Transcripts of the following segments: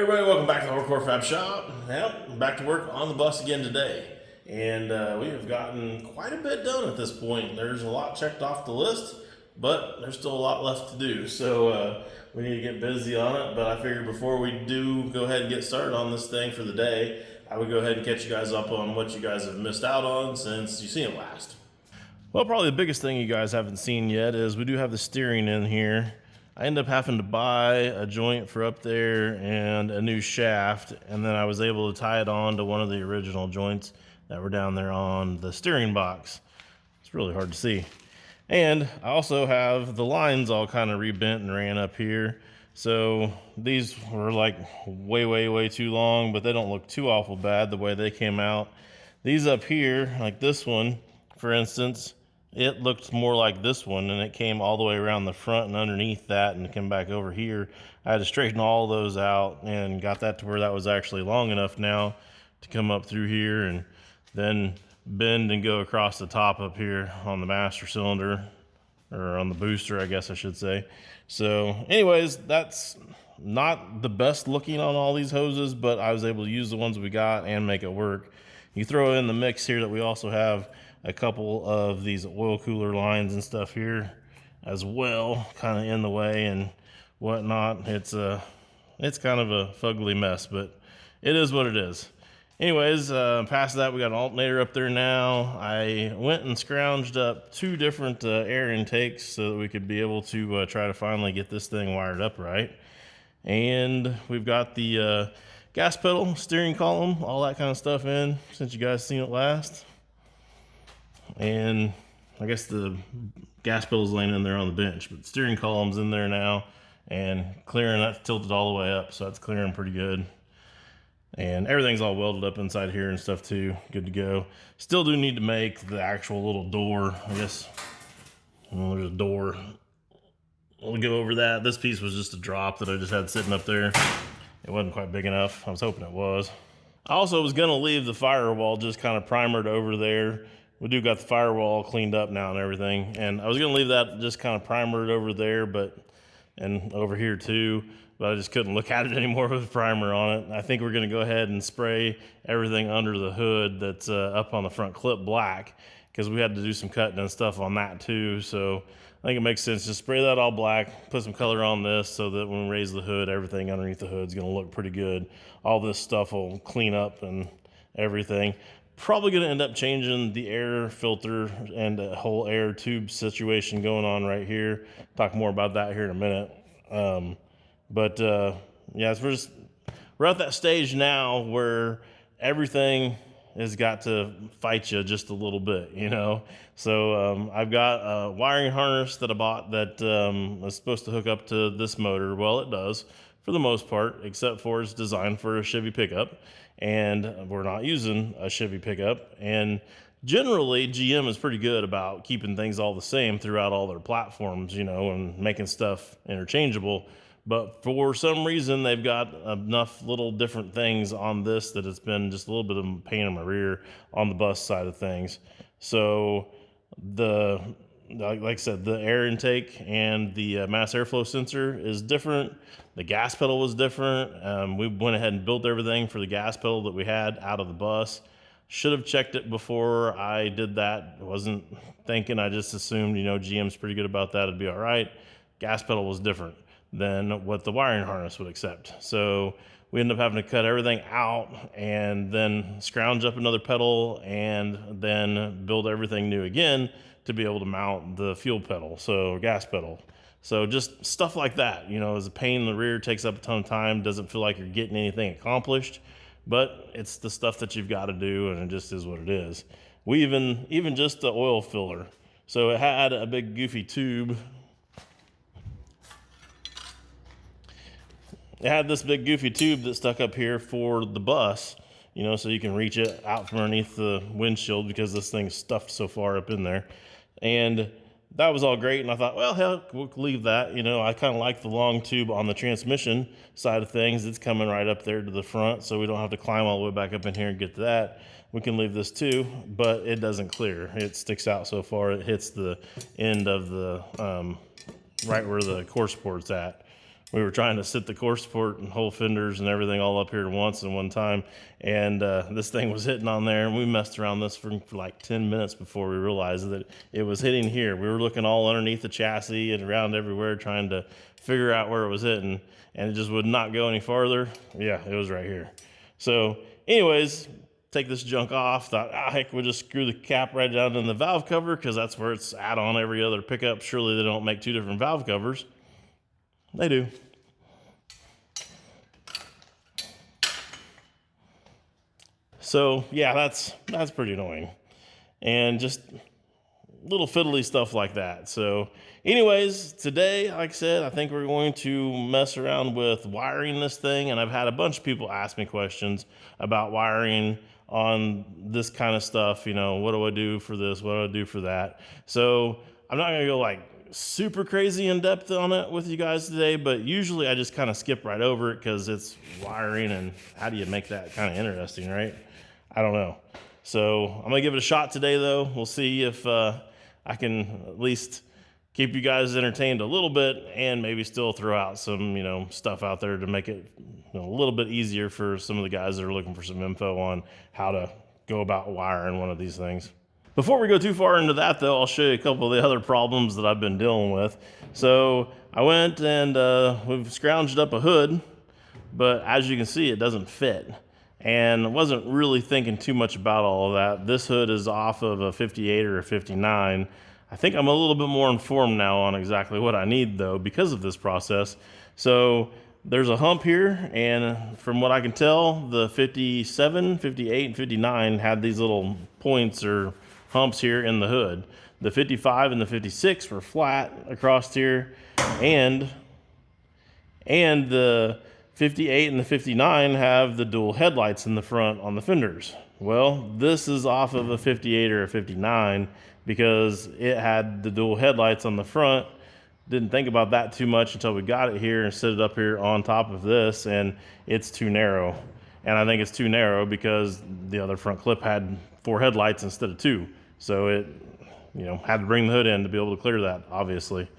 Everybody, welcome back to the Hardcore Fab Shop. Yep, back to work on the bus again today. And we have gotten quite a bit done at this point. There's a lot checked off the list, but there's still a lot left to do. So we need to get busy on it. But I figured before we do go ahead and get started on this thing for the day, I would go ahead and catch you guys up on what you guys have missed out on since you've seen it last. Well, probably the biggest thing you guys haven't seen yet is we do have the steering in here. I ended up having to buy a joint for up there and a new shaft, and then I was able to tie it on to one of the original joints that were down there on the steering box. It's really hard to see. And I also have the lines all kind of rebent and ran up here. So these were like way too long, but they don't look too awful bad the way they came out. These up here, like this one, for instance, it looked more like this one, and it came all the way around the front and underneath that and came back over here. I had to straighten all those out and got that to where that was actually long enough now to come up through here and then bend and go across the top up here on the master cylinder, or on the booster, I guess I should say. So anyways, that's not the best looking on all these hoses, but I was able to use the ones we got and make it work. You throw in the mix here that we also have a couple of these oil cooler lines and stuff here as well, kind of in the way and whatnot. It's kind of a fugly mess, but it is what it is. Anyways, past that, we got an alternator up there now. I went and scrounged up two different air intakes so that we could be able to try to finally get this thing wired up right. And we've got the gas pedal, steering column, all that kind of stuff in since you guys seen it last. And I guess the gas pedal's laying in there on the bench, but the steering column's in there now and clearing. That's tilted all the way up, so that's clearing pretty good. And everything's all welded up inside here and stuff too. Good to go. Still do need to make the actual little door. I guess there's a door. We'll go over that. This piece was just a drop that I just had sitting up there. It wasn't quite big enough. I was hoping it was. I also was going to leave the firewall just kind of primered over there. We do got the firewall cleaned up now and everything. And I was going to leave that just kind of primered over there, and over here too. But I just couldn't look at it anymore with the primer on it. I think we're going to go ahead and spray everything under the hood that's up on the front clip black, because we had to do some cutting and stuff on that too. So I think it makes sense to spray that all black, put some color on this so that when we raise the hood, everything underneath the hood is going to look pretty good. All this stuff will clean up and everything. Probably going to end up changing the air filter and the whole air tube situation going on right here. Talk more about that here in a minute. Yeah, we're at that stage now where everything has got to fight you just a little bit, you know. So I've got a wiring harness that I bought that is supposed to hook up to this motor. Well, it does for the most part, except for it's designed for a Chevy pickup, and we're not using a Chevy pickup. And generally, GM is pretty good about keeping things all the same throughout all their platforms, you know, and making stuff interchangeable. But for some reason, they've got enough little different things on this that it's been just a little bit of a pain in my rear on the bus side of things. So like I said, the air intake and the mass airflow sensor is different. The gas pedal was different. We went ahead and built everything for the gas pedal that we had out of the bus. Should have checked it before I did that. I wasn't thinking, I just assumed, you know, GM's pretty good about that. It'd be all right. Gas pedal was different than what the wiring harness would accept. So we ended up having to cut everything out and then scrounge up another pedal and then build everything new again to be able to mount the fuel pedal, so gas pedal. So just stuff like that, you know, is a pain in the rear, takes up a ton of time, doesn't feel like you're getting anything accomplished, but it's the stuff that you've got to do, and it just is what it is. We even just the oil filler. So it had a big goofy tube. It had this big goofy tube that stuck up here for the bus, you know, so you can reach it out from underneath the windshield because this thing's stuffed so far up in there. And that was all great, and I thought, well, hell, we'll leave that. You know, I kind of like the long tube on the transmission side of things. It's coming right up there to the front, so we don't have to climb all the way back up in here and get to that. We can leave this too, but it doesn't clear. It sticks out so far, it hits the end of the, right where the core support's at. We were trying to sit the core support and whole fenders and everything all up here at once in one time, and this thing was hitting on there, and we messed around this for like 10 minutes before we realized that it was hitting here. We were looking all underneath the chassis and around everywhere trying to figure out where it was hitting, and it just would not go any farther. Yeah, it was right here. So anyways, take this junk off. Thought, heck, we'll just screw the cap right down in the valve cover because that's where it's at on every other pickup. Surely they don't make two different valve covers. They do. So yeah, that's pretty annoying. And just little fiddly stuff like that. So anyways, today, like I said, I think we're going to mess around with wiring this thing. And I've had a bunch of people ask me questions about wiring on this kind of stuff. You know, what do I do for this? What do I do for that? So I'm not going to go like super crazy in depth on it with you guys today, but usually I just kind of skip right over it because it's wiring, and how do you make that kind of interesting, right? I don't know. So I'm gonna give it a shot today, though. We'll see if I can at least keep you guys entertained a little bit, and maybe still throw out some, you know, stuff out there to make it, you know, a little bit easier for some of the guys that are looking for some info on how to go about wiring one of these things. Before we go too far into that, though, I'll show you a couple of the other problems that I've been dealing with. So I went and we've scrounged up a hood, but as you can see, it doesn't fit. And I wasn't really thinking too much about all of that. This hood is off of a 58 or a 59. I think I'm a little bit more informed now on exactly what I need, though, because of this process. So there's a hump here, and from what I can tell, the 57, 58, and 59 had these little points or humps here in the hood. The 55 and the 56 were flat across here, and the 58 and the 59 have the dual headlights in the front on the fenders. Well, this is off of a 58 or a 59 because it had the dual headlights on the front. Didn't think about that too much until we got it here and set it up here on top of this, and it's too narrow. And I think it's too narrow because the other front clip had 4 headlights instead of 2. So it, you know, had to bring the hood in to be able to clear that, obviously.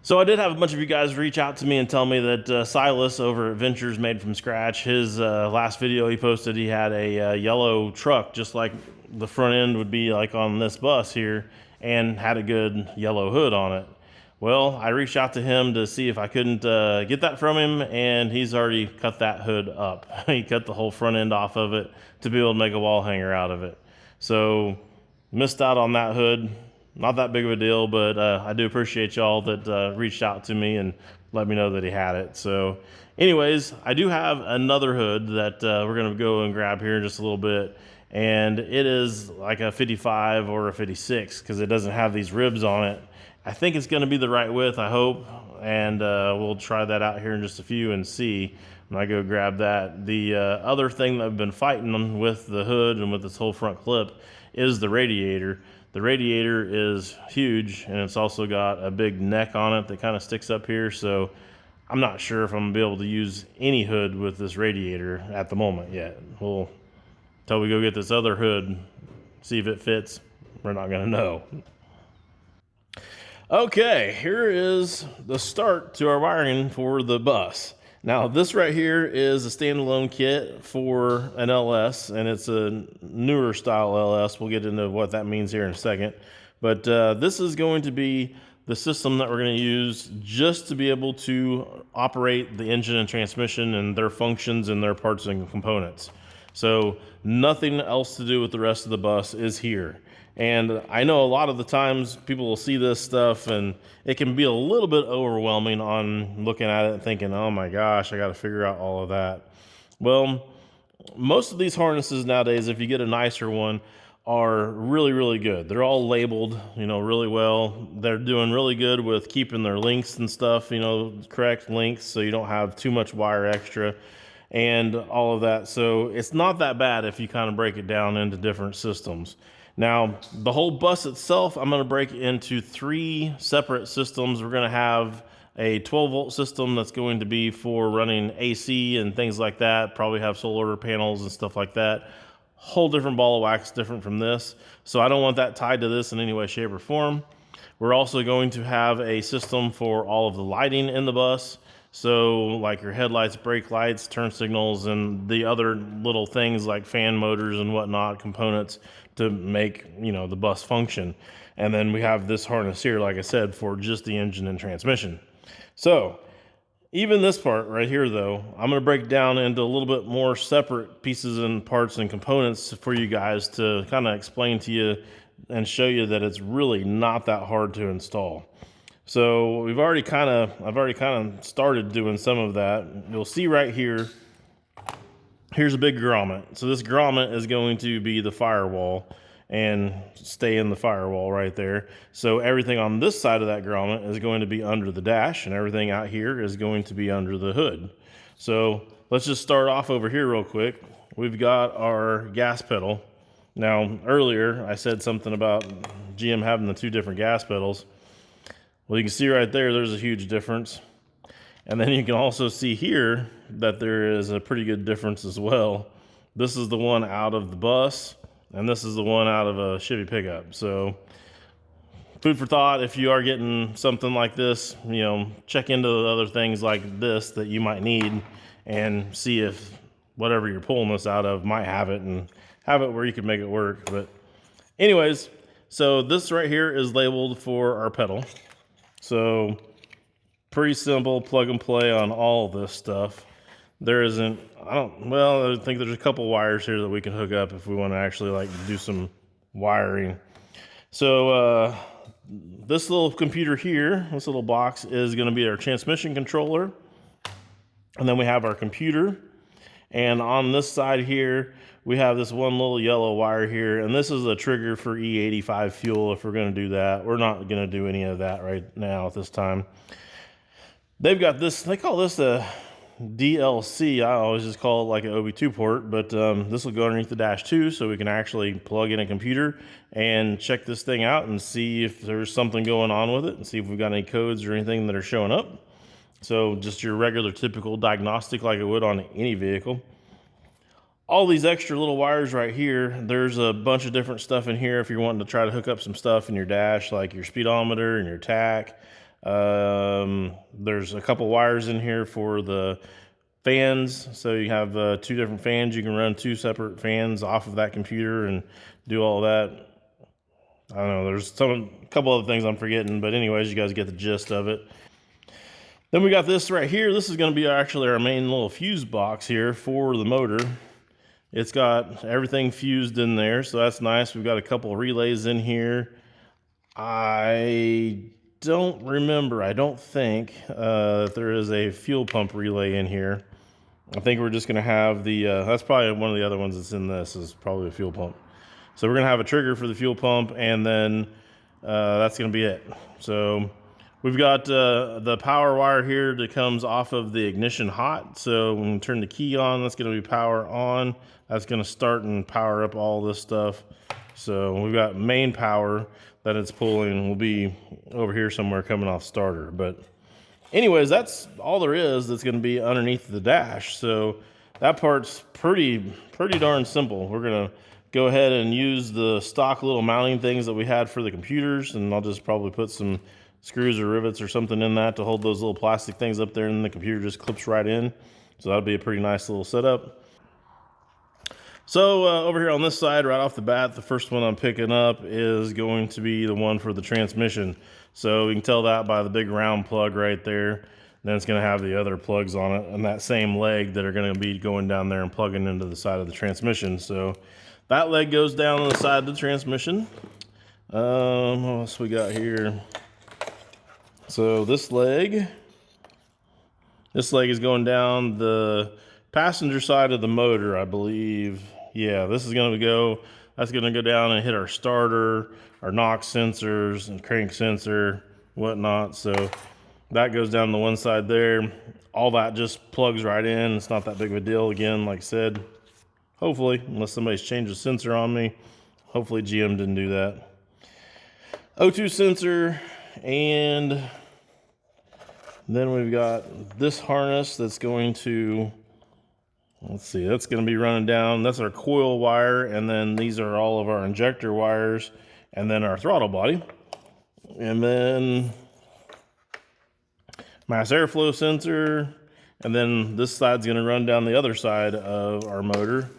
So I did have a bunch of you guys reach out to me and tell me that Silas over at Ventures Made From Scratch, his last video he posted, he had a yellow truck just like the front end would be like on this bus here, and had a good yellow hood on it. Well, I reached out to him to see if I couldn't get that from him, and he's already cut that hood up. He cut the whole front end off of it to be able to make a wall hanger out of it. So missed out on that hood. Not that big of a deal, but I do appreciate y'all that reached out to me and let me know that he had it. So anyways, I do have another hood that we're going to go and grab here in just a little bit. And it is like a 55 or a 56 because it doesn't have these ribs on it. I think it's going to be the right width, I hope. And we'll try that out here in just a few and see when I go grab that. The other thing that I've been fighting with the hood and with this whole front clip is the radiator. The radiator is huge, and it's also got a big neck on it that kind of sticks up here, so I'm not sure if I'm going to be able to use any hood with this radiator at the moment yet. Well, until we go get this other hood, see if it fits, we're not going to know. Okay, here is the start to our wiring for the bus. Now, this right here is a standalone kit for an LS, and it's a newer style LS. We'll get into what that means here in a second. But this is going to be the system that we're going to use just to be able to operate the engine and transmission and their functions and their parts and components. So nothing else to do with the rest of the bus is here. And I know a lot of the times people will see this stuff and it can be a little bit overwhelming on looking at it and thinking, oh my gosh, I got to figure out all of that. Well, most of these harnesses nowadays, if you get a nicer one, are really, really good. They're all labeled, you know, really well. They're doing really good with keeping their lengths and stuff, you know, correct lengths, so you don't have too much wire extra and all of that. So it's not that bad if you kind of break it down into different systems. Now, the whole bus itself, I'm going to break it into 3 separate systems. We're going to have a 12-volt system that's going to be for running AC and things like that. Probably have solar panels and stuff like that. Whole different ball of wax, different from this. So I don't want that tied to this in any way, shape, or form. We're also going to have a system for all of the lighting in the bus. So like your headlights, brake lights, turn signals, and the other little things like fan motors and whatnot, components to make, you know, the bus function. And then we have this harness here, like I said, for just the engine and transmission. So even this part right here, though, I'm going to break down into a little bit more separate pieces and parts and components for you guys to kind of explain to you and show you that it's really not that hard to install. So I've already kind of started doing some of that. You'll see right here, here's a big grommet. So this grommet is going to be the firewall and stay in the firewall right there. So everything on this side of that grommet is going to be under the dash, and everything out here is going to be under the hood. So let's just start off over here real quick. We've got our gas pedal. Now earlier I said something about GM having the two different gas pedals. Well, you can see right there, there's a huge difference. And then you can also see here that there is a pretty good difference as well. This is the one out of the bus, and this is the one out of a Chevy pickup. So food for thought, if you are getting something like this, you know, check into the other things like this that you might need and see if whatever you're pulling this out of might have it, and have it where you can make it work. But anyways, so this right here is labeled for our pedal. So pretty simple plug and play on all of this stuff. There isn't, I think there's a couple wires here that we can hook up if we want to actually like do some wiring. So this little computer here, this little box is going to be our transmission controller. And then we have our computer. And on this side here, we have this one little yellow wire here, and this is a trigger for E85 fuel if we're going to do that. We're not going to do any of that right now at this time. They've got this, they call this a DLC. I always just call it like an OB2 port, but this will go underneath the dash too, so we can actually plug in a computer and check this thing out and see if there's something going on with it, and see if we've got any codes or anything that are showing up. So just your regular typical diagnostic like it would on any vehicle. All these extra little wires right here, there's a bunch of different stuff in here if you're wanting to try to hook up some stuff in your dash, like your speedometer and your tach. There's a couple wires in here for the fans. So you have two different fans. You can run two separate fans off of that computer and do all that. I don't know, there's a couple other things I'm forgetting, but anyways, you guys get the gist of it. Then we got this right here. This is going to be actually our main little fuse box here for the motor. It's got everything fused in there, so that's nice. We've got a couple of relays in here. I don't remember, I don't think that there is a fuel pump relay in here. I think we're just going to have the, that's probably one of the other ones that's in this, is probably a fuel pump. So we're going to have a trigger for the fuel pump, and then that's going to be it. So we've got the power wire here that comes off of the ignition hot. So when we turn the key on, that's going to be power on. That's going to start and power up all this stuff. So we've got main power that it's pulling will be over here somewhere coming off starter. But anyways, that's all there is that's going to be underneath the dash. So that part's pretty darn simple. We're going to go ahead and use the stock little mounting things that we had for the computers, and I'll just probably put some screws or rivets or something in that to hold those little plastic things up there, and the computer just clips right in. So that'll be a pretty nice little setup. So over here on this side, right off the bat, the first one I'm picking up is going to be the one for the transmission. So you can tell that by the big round plug right there. Then it's going to have the other plugs on it and that same leg that are going to be going down there and plugging into the side of the transmission. So that leg goes down on the side of the transmission. What else we got here? So this leg is going down the passenger side of the motor, I believe. Yeah, this is going to go, that's going to go down and hit our starter, our knock sensors and crank sensor, whatnot. So that goes down the one side there. All that just plugs right in. It's not that big of a deal. Again, like I said, hopefully, unless somebody's changed the sensor on me, hopefully GM didn't do that. O2 sensor, and then we've got this harness that's going to, let's see, that's going to be running down. That's our coil wire, and then these are all of our injector wires, and then our throttle body. And then I'm mass airflow sensor, and then this side's going to run down the other side of our motor.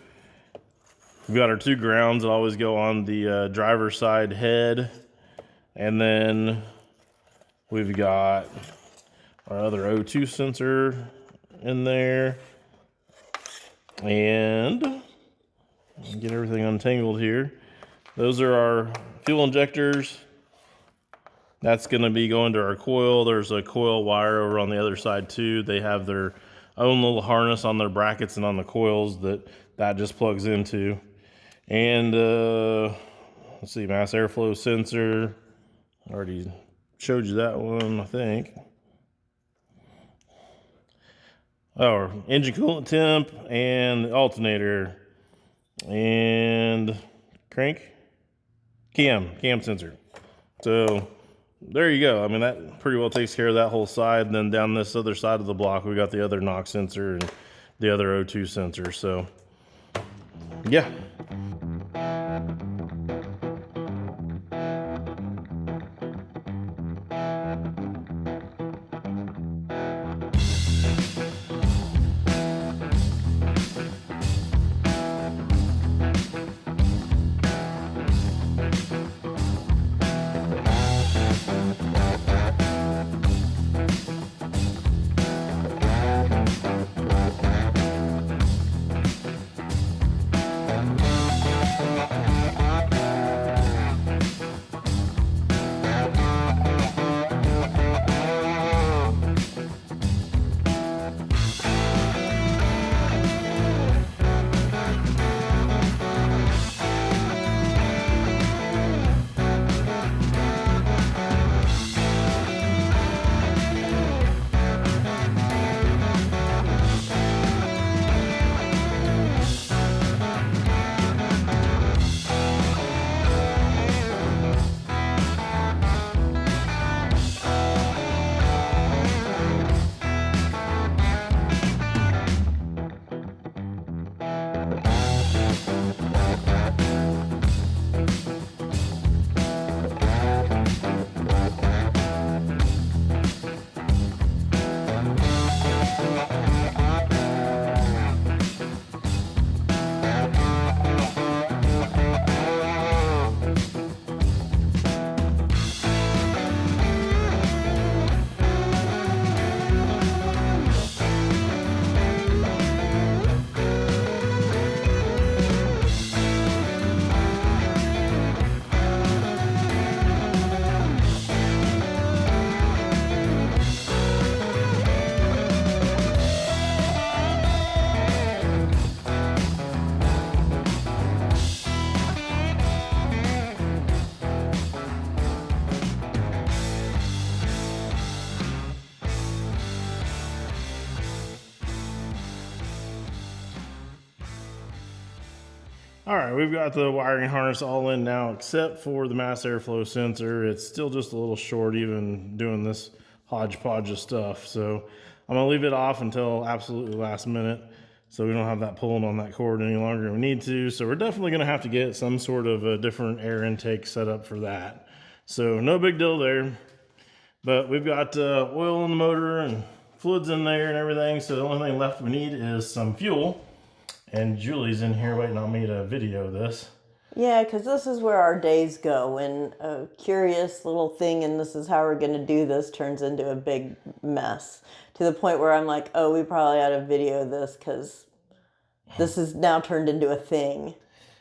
We've got our 2 grounds that always go on the driver's side head, and then we've got our other O2 sensor in there, and get everything untangled here. Those are our fuel injectors. That's going to be going to our coil. There's a coil wire over on the other side too. They have their own little harness on their brackets and on the coils that just plugs into. And let's see, mass airflow sensor. I already showed you that one, I think. Oh, engine coolant temp and the alternator and crank cam sensor. So there you go. I mean, that pretty well takes care of that whole side. And then down this other side of the block, we got the other NOx sensor and the other O2 sensor. So yeah. All right, we've got the wiring harness all in now, except for the mass airflow sensor. It's still just a little short, even doing this hodgepodge of stuff. So I'm gonna leave it off until absolutely last minute, so we don't have that pulling on that cord any longer than we need to. So we're definitely gonna have to get some sort of a different air intake set up for that. So no big deal there. But we've got oil in the motor and fluids in there and everything. So the only thing left we need is some fuel. And Julie's in here waiting on me to video this. Yeah, because this is where our days go. When a curious little thing, and this is how we're going to do this, turns into a big mess. To the point where I'm like, oh, we probably ought to video this because this is now turned into a thing.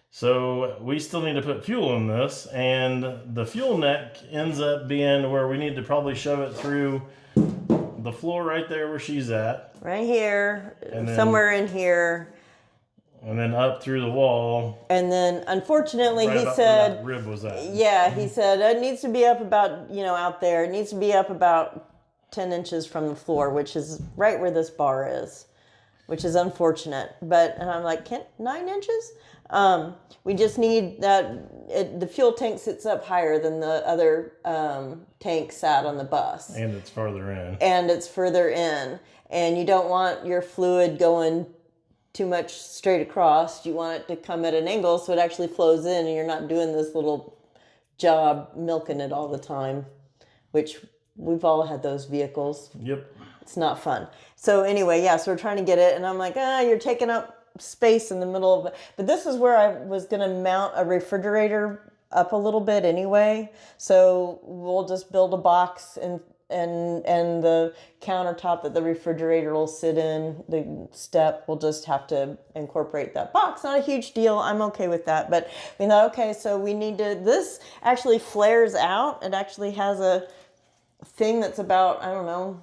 So we still need to put fuel in this. And the fuel neck ends up being where we need to probably shove it through the floor right there where she's at. Right here, somewhere in here. And then up through the wall. And then, unfortunately, right he about said, where that rib was at. Yeah, he said it needs to be up about, out there. It needs to be up about 10 inches from the floor, which is right where this bar is, which is unfortunate. And I'm like, 9 inches? We just need that. The fuel tank sits up higher than the other tank sat on the bus. And it's farther in. And you don't want your fluid going too much straight across. You want it to come at an angle so it actually flows in and you're not doing this little job milking it all the time, which we've all had those vehicles. Yep. It's not fun. So anyway, yeah, so we're trying to get it, and I'm like, you're taking up space in the middle of it. But this is where I was going to mount a refrigerator up a little bit anyway. So we'll just build a box and the countertop that the refrigerator will sit in, the step, we'll just have to incorporate that box. Not a huge deal. I'm okay with that. But we thought, okay, so we need to, this actually flares out. It actually has a thing that's about, I don't know,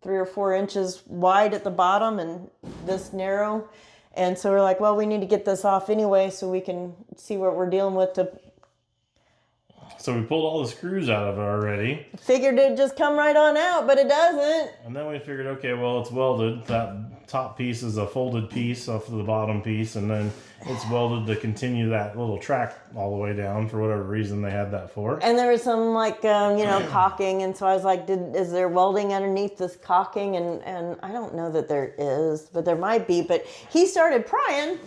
3 or 4 inches wide at the bottom and this narrow. And so we're like, well, we need to get this off anyway so we can see what we're dealing with to. So we pulled all the screws out of it already. Figured it'd just come right on out, but it doesn't. And then we figured, okay, well, it's welded. That top piece is a folded piece off of the bottom piece, and then it's welded to continue that little track all the way down for whatever reason they had that for. And there was some caulking, and so I was like, is there welding underneath this caulking? And I don't know that there is, but there might be. But he started prying,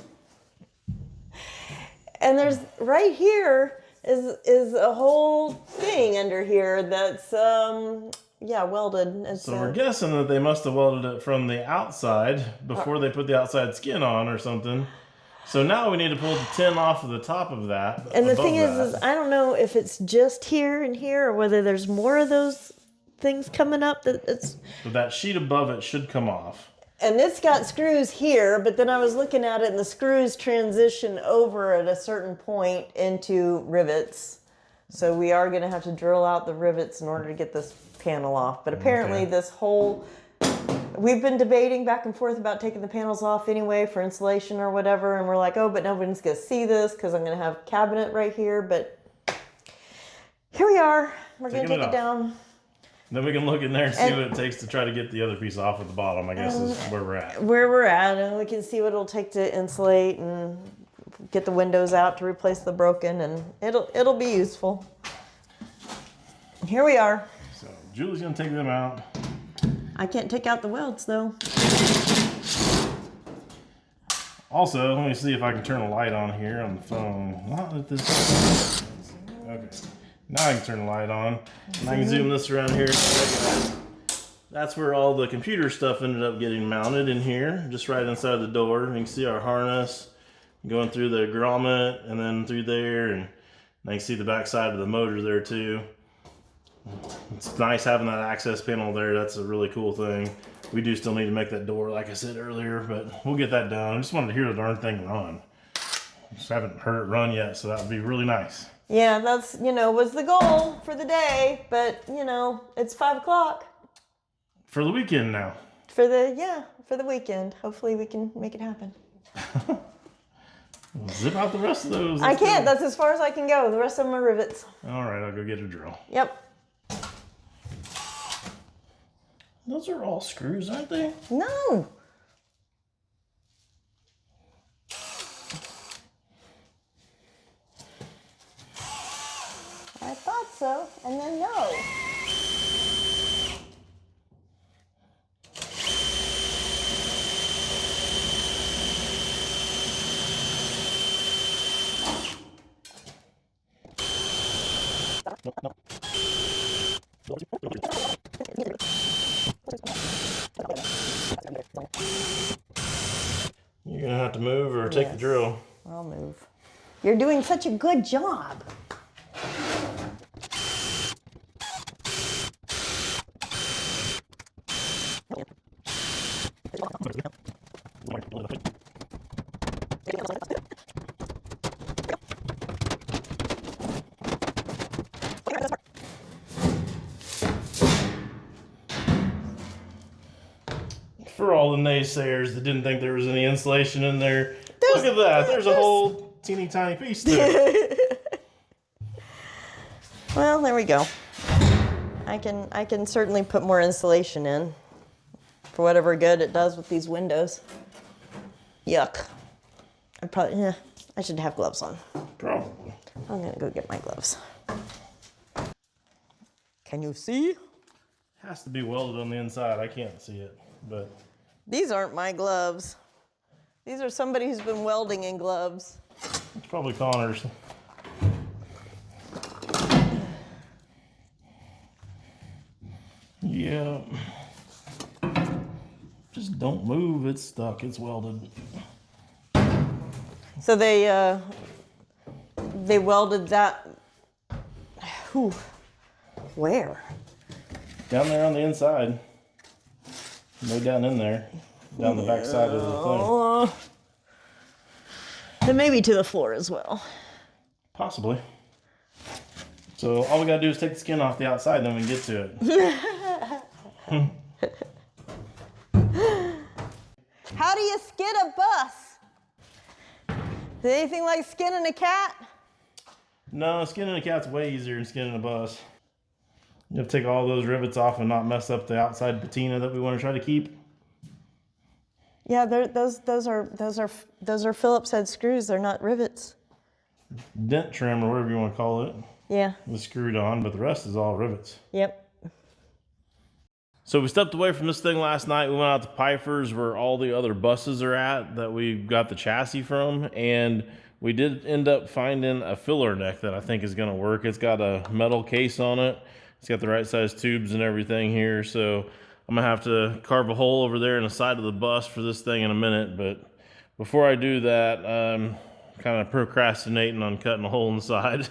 and there's right here is a whole thing under here that's welded. So we're guessing that they must have welded it from the outside before they put the outside skin on or something. So now we need to pull the tin off of the top of that. And the thing is I don't know if it's just here and here or whether there's more of those things coming up that it's. But that sheet above it should come off. And it's got screws here, but then I was looking at it and the screws transition over at a certain point into rivets. So we are going to have to drill out the rivets in order to get this panel off. But apparently this whole, we've been debating back and forth about taking the panels off anyway for insulation or whatever. And we're like, oh, but nobody's going to see this because I'm going to have a cabinet right here. But here we are. We're going to take it down. Then we can look in there and see what it takes to try to get the other piece off at the bottom, I guess is where we're at. Where we're at, and we can see what it'll take to insulate and get the windows out to replace the broken, and it'll be useful. Here we are. So Julie's gonna take them out. I can't take out the welds though. Also, let me see if I can turn a light on here on the phone. Not at this. Okay. Now I can turn the light on. And I can zoom this around here. That's where all the computer stuff ended up getting mounted in here, just right inside the door. You can see our harness going through the grommet and then through there, and you can see the back side of the motor there too. It's nice having that access panel there. That's a really cool thing. We do still need to make that door, like I said earlier, but we'll get that done. I just wanted to hear the darn thing run. Just haven't heard it run yet, so that would be really nice. Yeah, that's, was the goal for the day, but, it's 5 o'clock. For the weekend now. For the weekend. Hopefully we can make it happen. Zip out the rest of those. I can't. That's as far as I can go. The rest of them are rivets. All right, I'll go get a drill. Yep. Those are all screws, aren't they? No. I thought so, and then no. You're gonna have to move or take the drill. I'll move. You're doing such a good job. For all the naysayers that didn't think there was any insulation in there, look at that. There's a whole teeny tiny piece there. Well, there we go. I can certainly put more insulation in for whatever good it does with these windows. Yuck. I should have gloves on. Probably. I'm gonna go get my gloves. Can you see? Has to be welded on the inside. I can't see it, but These aren't my gloves. These are somebody who's been welding in gloves. it's probably Connor's. Yeah. Just don't move. It's stuck. It's welded. So they welded that. Whew. Where? Down there on the inside. No, down in there. Down the back side of the thing. And maybe to the floor as well. Possibly. So all we gotta do is take the skin off the outside, then we can get to it. How do you skin a bus? Is it anything like skinning a cat? No, skinning a cat's way easier than skinning a bus. You have to take all those rivets off and not mess up the outside patina that we want to try to keep. Yeah, those are Phillips head screws. They're not rivets. Dent trim or whatever you want to call it. Yeah. Was screwed on, but the rest is all rivets. Yep. So we stepped away from this thing last night. We went out to Pfeiffer's where all the other buses are at that we got the chassis from, and we did end up finding a filler neck that I think is going to work. It's got a metal case on it. It's got the right size tubes and everything here, so I'm gonna have to carve a hole over there in the side of the bus for this thing in a minute. But before I do that, I'm kind of procrastinating on cutting a hole in the side.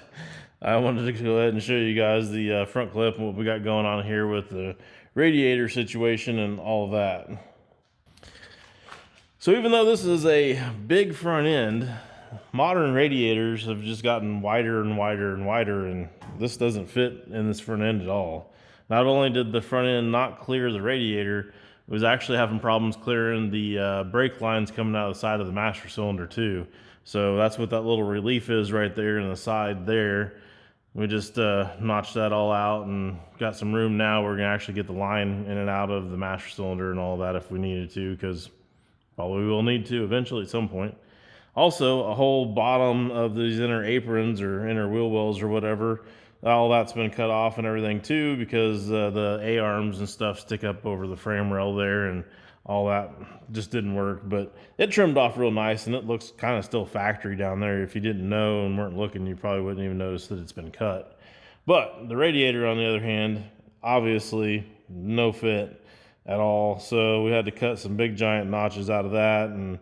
I wanted to go ahead and show you guys the front clip and what we got going on here with the radiator situation and all of that. So even though this is a big front end, modern radiators have just gotten wider and wider and wider, and this doesn't fit in this front end at all. Not only did the front end not clear the radiator, it was actually having problems clearing the brake lines coming out of the side of the master cylinder too. So that's what that little relief is right there in the side there. We just notched that all out and got some room now. We're gonna actually get the line in and out of the master cylinder and all that if we needed to, because probably will need to eventually at some point. Also, a whole bottom of these inner aprons or inner wheel wells or whatever, all that's been cut off and everything too, because the A-arms and stuff stick up over the frame rail there, and all that just didn't work. But it trimmed off real nice, and it looks kind of still factory down there. If you didn't know and weren't looking, you probably wouldn't even notice that it's been cut. But the radiator, on the other hand, obviously no fit at all. So we had to cut some big giant notches out of that, and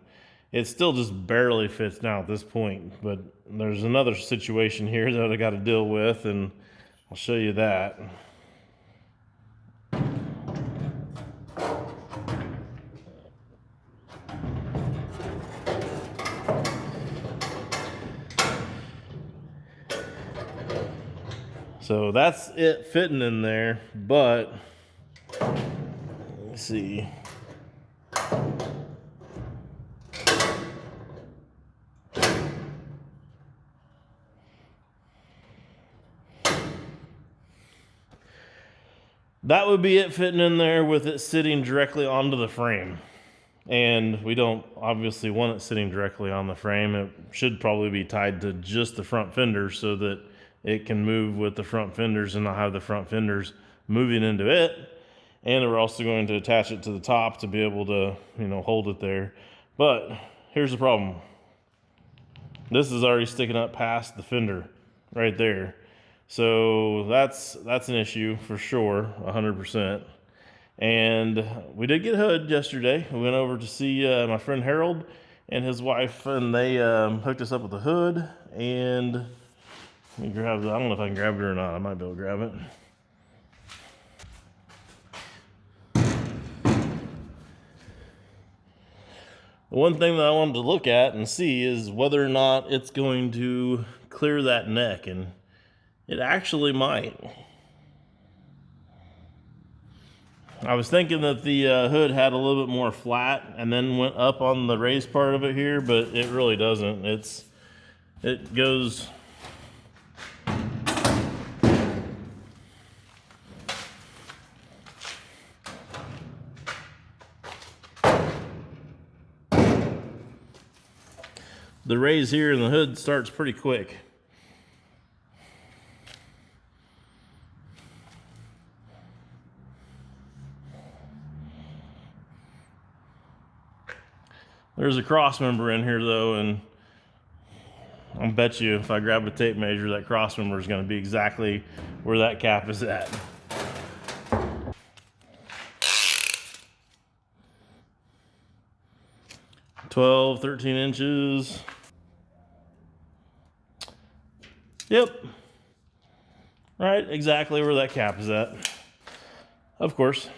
it still just barely fits now at this point. But there's another situation here that I got to deal with, and I'll show you that. So that's it fitting in there, but let's see. That would be it fitting in there with it sitting directly onto the frame. And we don't obviously want it sitting directly on the frame. It should probably be tied to just the front fenders so that it can move with the front fenders and not have the front fenders moving into it. And we're also going to attach it to the top to be able to, hold it there. But here's the problem. This is already sticking up past the fender right there. So that's an issue for sure, 100%. And we did get a hood yesterday. We went over to see my friend Harold and his wife, and they hooked us up with a hood. And let me grab it. I don't know if I can grab it or not. I might be able to grab it. The one thing that I wanted to look at and see is whether or not it's going to clear that neck, and it actually might. I was thinking that the hood had a little bit more flat and then went up on the raised part of it here, but it really doesn't. It goes the raise here in the hood starts pretty quick. There's a cross member in here though, and I'll bet you if I grab a tape measure, that cross member is going to be exactly where that cap is at. 12, 13 inches. Yep. Right, exactly where that cap is at. Of course.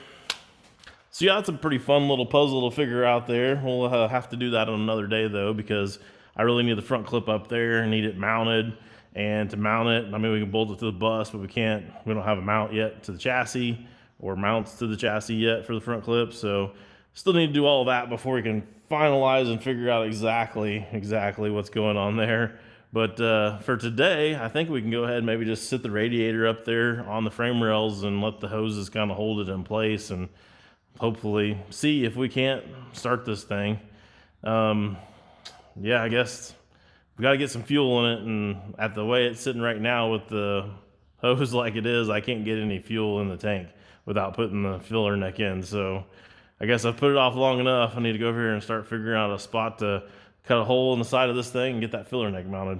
So yeah, that's a pretty fun little puzzle to figure out there. We'll have to do that on another day though, because I really need the front clip up there, need it mounted. And to mount it, I mean, we can bolt it to the bus, but we don't have a mount yet to the chassis or mounts to the chassis yet for the front clip. So still need to do all of that before we can finalize and figure out exactly what's going on there. But for today, I think we can go ahead and maybe just sit the radiator up there on the frame rails and let the hoses kind of hold it in place and hopefully see if we can't start this thing. Yeah, I guess we got to get some fuel in it, and at the way it's sitting right now with the hose like it is, I can't get any fuel in the tank without putting the filler neck in. So I guess I've put it off long enough. I need to go over here and start figuring out a spot to cut a hole in the side of this thing and get that filler neck mounted.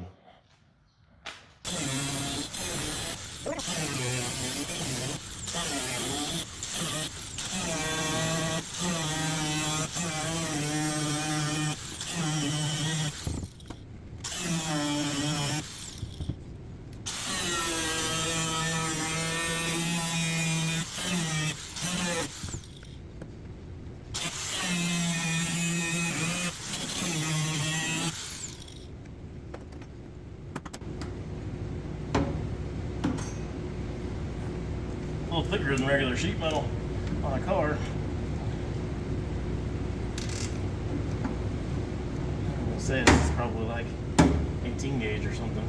A little thicker than regular sheet metal on a car. I'm gonna say this is probably like 18 gauge or something.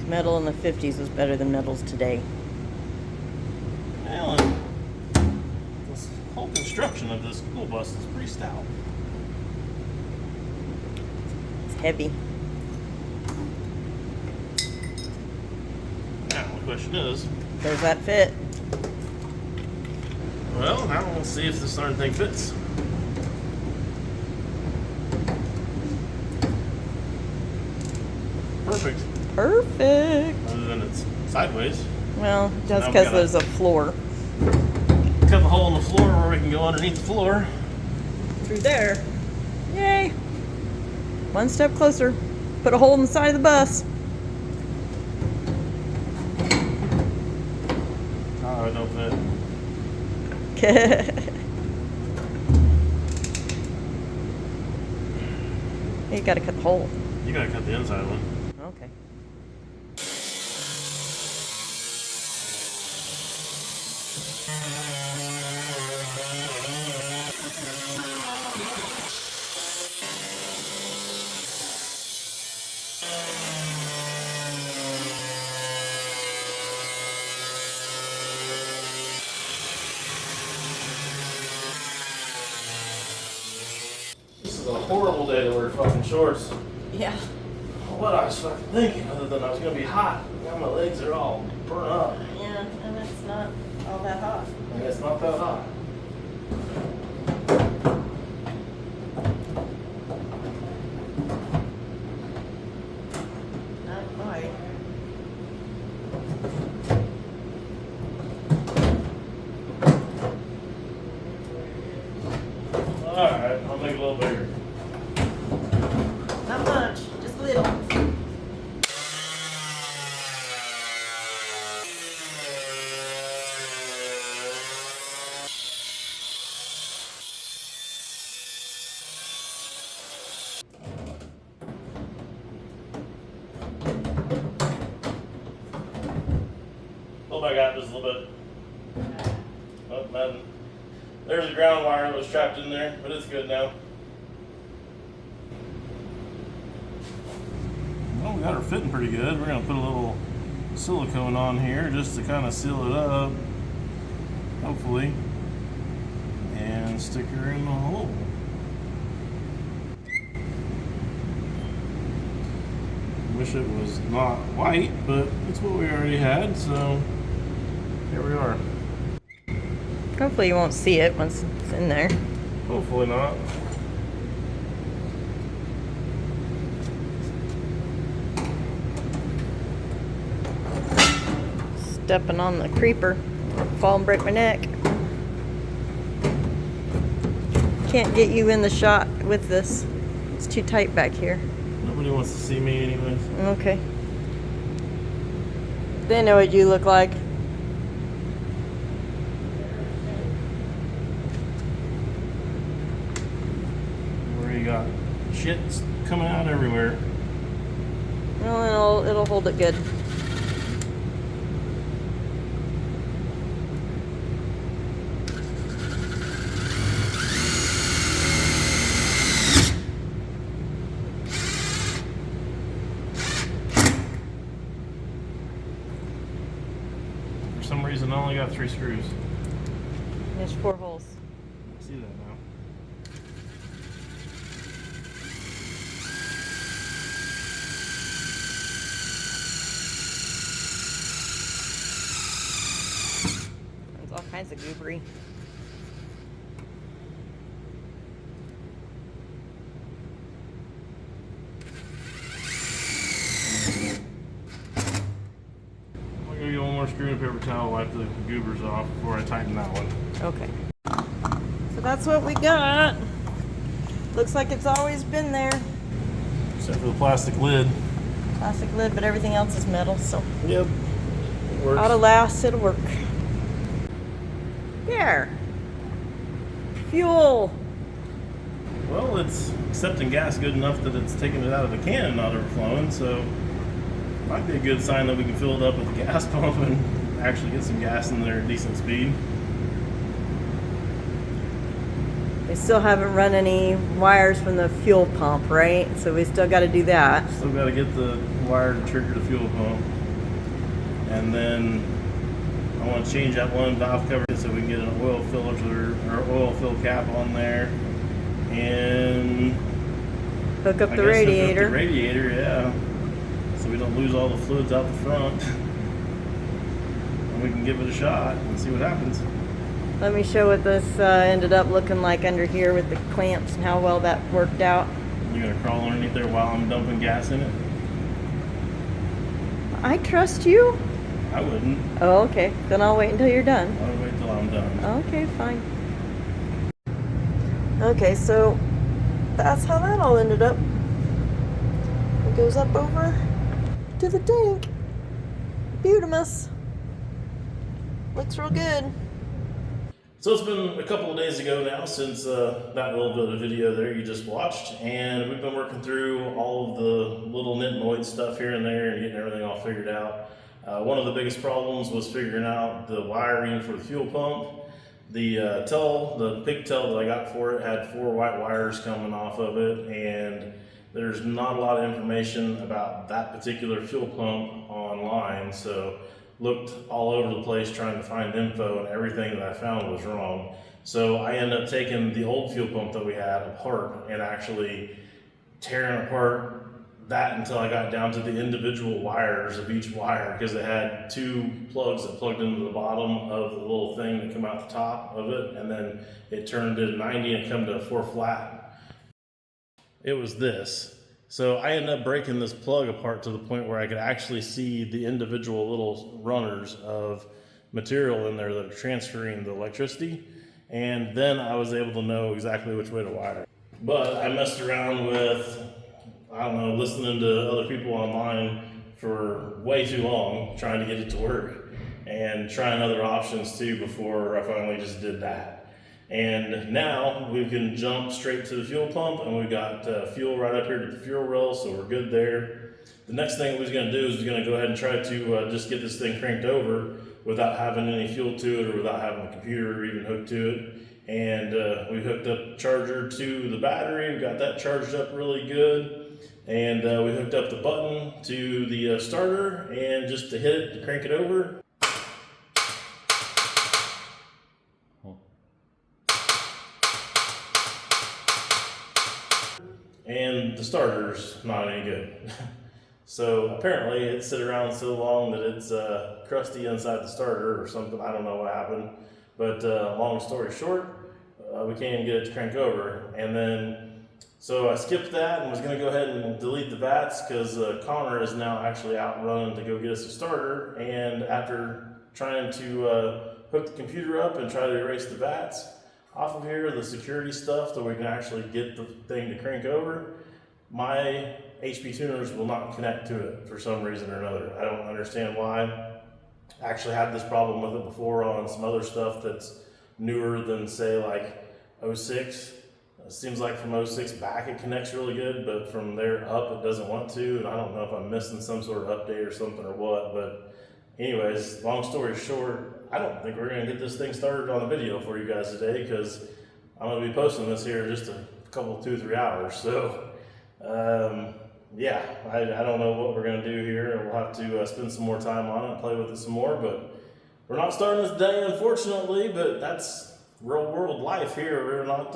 Metal in the 50s was better than metals today. Well, this whole construction of this school bus is pretty stout. It's heavy. Now the question is, Does that fit? well, now we'll see if this darn thing fits. Perfect. Other than it's sideways. Well, just now we because gotta- there's a floor. Cut the hole in the floor where we can go underneath the floor. Through there. Yay. One step closer. Put a hole in the side of the bus. Oh, it don't fit. You gotta cut the hole. You gotta cut the inside one. Okay. This is a horrible day to wear fucking shorts. Yeah. What I was fucking thinking, other than I was gonna be hot. Now my legs are all burnt up. Yeah, and it's not all that hot. And it's not that hot. Not quite. Alright, I'll make it a little bigger. Not much, just a little. Pull back out just a little bit. Oh, nothing. There's a ground wire that was trapped in there, but it's good now. Well, we got her fitting pretty good. We're gonna put a little silicone on here just to kind of seal it up, hopefully, and stick her in the hole. Wish it was not white, but it's what we already had, so here we are. Hopefully you won't see it once it's in there. Hopefully not. stepping on the creeper. Fall and break my neck. Can't get you in the shot with this. It's too tight back here. Nobody wants to see me anyways. Okay. They know what you look like. Where you got shit coming out everywhere. Well, it'll hold it good. For some reason, I only got 3 screws. There's 4 holes. I see that now. It's all kinds of goobery. I'm gonna get one more screw and paper towel, wipe the goobers off before I tighten that one. Okay. So that's what we got. Looks like it's always been there. Except for the plastic lid. Plastic lid, but everything else is metal, so Yep. It works. oughta last, it'll work. There. Fuel. Well, it's accepting gas good enough that it's taking it out of the can and not overflowing, so might be a good sign that we can fill it up with a gas pump and actually get some gas in there at decent speed. We still haven't run any wires from the fuel pump, right? So we still got to do that. Still got to get the wire to trigger the fuel pump, and then I want to change that one valve cover so we can get an oil filter or oil fill cap on there, and Hook up I the guess radiator. Hook up the radiator, yeah, so we don't lose all the fluids out the front, and we can give it a shot and see what happens. Let me show what this ended up looking like under here with the clamps and how well that worked out. You gonna crawl underneath there while I'm dumping gas in it? I trust you. I wouldn't. Oh, okay. Then I'll wait until you're done. I would wait till I'm done. Okay, fine. Okay, so that's how that all ended up. It goes up over to the tank. Beautimus. Looks real good. So it's been a couple of days ago now since that little bit of video there you just watched, and we've been working through all of the little nitnoid stuff here and there and getting everything all figured out. One of the biggest problems was figuring out the wiring for the fuel pump. The pigtail that I got for it had 4 white wires coming off of it, and there's not a lot of information about that particular fuel pump online, so looked all over the place trying to find info, and everything that I found was wrong. So I ended up taking the old fuel pump that we had apart and actually tearing apart that until I got down to the individual wires of each wire, because it had 2 plugs that plugged into the bottom of the little thing that come out the top of it, and then it turned to 90 and come to a 4 flat. It was this. So I ended up breaking this plug apart to the point where I could actually see the individual little runners of material in there that are transferring the electricity, and then I was able to know exactly which way to wire. But I messed around with, I don't know, listening to other people online for way too long trying to get it to work, and trying other options too before I finally just did that. And now we can jump straight to the fuel pump, and we've got fuel right up here to the fuel rail, so we're good there. The next thing we was going to do is we're going to go ahead and try to just get this thing cranked over without having any fuel to it or without having a computer even hooked to it. And we hooked up the charger to the battery. We got that charged up really good. And we hooked up the button to the starter, and just to hit it to crank it over. And the starter's not any good. So apparently it sit around so long that it's crusty inside the starter or something. I don't know what happened. But long story short, we can't even get it to crank over. And then, so I skipped that and was going to go ahead and delete the VATs, because Connor is now actually out running to go get us a starter. And after trying to hook the computer up and try to erase the VATs off of here, the security stuff, so we can actually get the thing to crank over, my HP tuners will not connect to it for some reason or another. I don't understand why. I actually had this problem with it before on some other stuff that's newer than, say, like '06. It seems like from '06 back it connects really good, but from there up it doesn't want to, and I don't know if I'm missing some sort of update or something or what, but anyways, long story short, I don't think we're going to get this thing started on the video for you guys today, because I'm going to be posting this here in just a couple, 2-3 hours, so yeah, I don't know what we're going to do here. We'll have to spend some more time on it and play with it some more, but we're not starting this today, unfortunately, but that's real world life here. We're not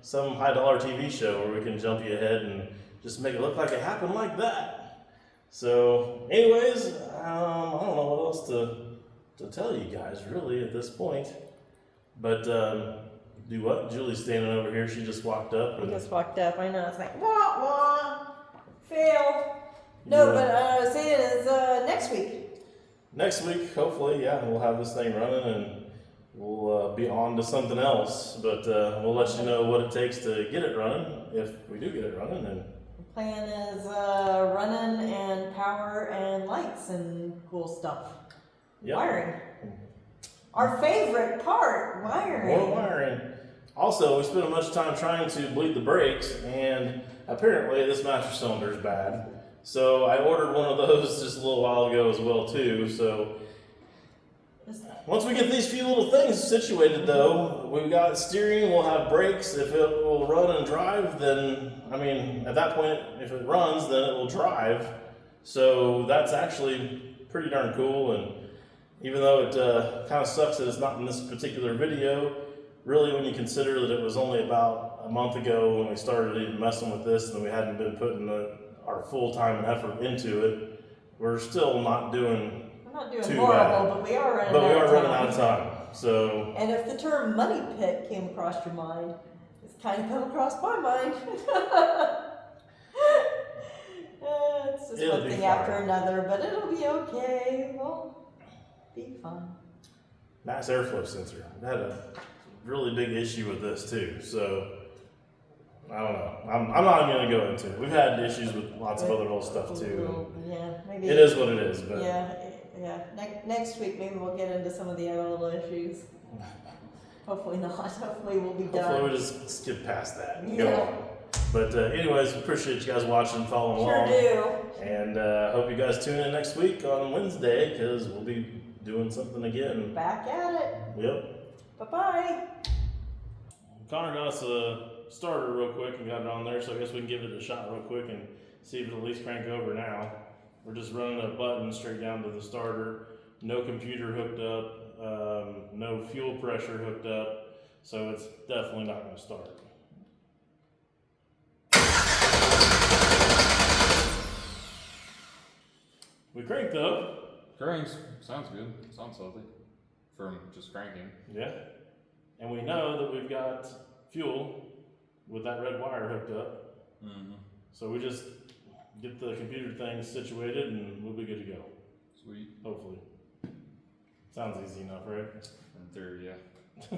some high dollar TV show where we can jump you ahead and just make it look like it happened like that. So anyways, I don't know what else to tell you guys really at this point, but do what? Julie's standing over here. She just walked up. I just walked up. I know. It's like, wah, wah, fail. No, but I was saying is next week. Next week, hopefully, yeah, we'll have this thing running and we'll be on to something else. But we'll let you know what it takes to get it running, if we do get it running. And the plan is running and power and lights and cool stuff. yep. Wiring. Our favorite part, wiring. More wiring. Also, we spent much time trying to bleed the brakes, and apparently this master cylinder is bad. So I ordered one of those just a little while ago as well too. So once we get these few little things situated though, we've got steering, we'll have brakes. If it will run and drive, then, I mean, at that point, if it runs, then it will drive. So that's actually pretty darn cool. And even though it kind of sucks that it's not in this particular video, really when you consider that it was only about a month ago when we started even messing with this and we hadn't been putting our full time and effort into it, we're still not doing too horrible, bad. but we are running But we out are of running time. out of time. So, And if the term money pit came across your mind, it's kind of come across my mind. It's just It'll one be thing fine. after another, but it'll be okay. We'll be fine. mass airflow sensor. I've had a really big issue with this too. So I don't know. I'm not even going to go into it. We've had issues with lots of other little stuff too. Yeah, maybe. It is what it is. But Yeah. Next week, maybe we'll get into some of the other little issues. Hopefully not. Hopefully we'll be done. hopefully we'll just skip past that and Yeah. go on. But anyways, appreciate you guys watching and following along. Sure do. And hope you guys tune in next week on Wednesday, because we'll be doing something again. Back at it. Yep. Bye-bye. Connor got us a starter real quick and got it on there, so I guess we can give it a shot real quick and see if it'll at least crank over now. We're just running a button straight down to the starter. No computer hooked up, no fuel pressure hooked up, so it's definitely not going to start. We cranked though. Cranks. Sounds good. Sounds healthy. From just cranking. Yeah. And we know that we've got fuel with that red wire hooked up. Mm-hmm. So we just get the computer thing situated and we'll be good to go. Sweet. Hopefully. Sounds easy enough, right? In theory, yeah.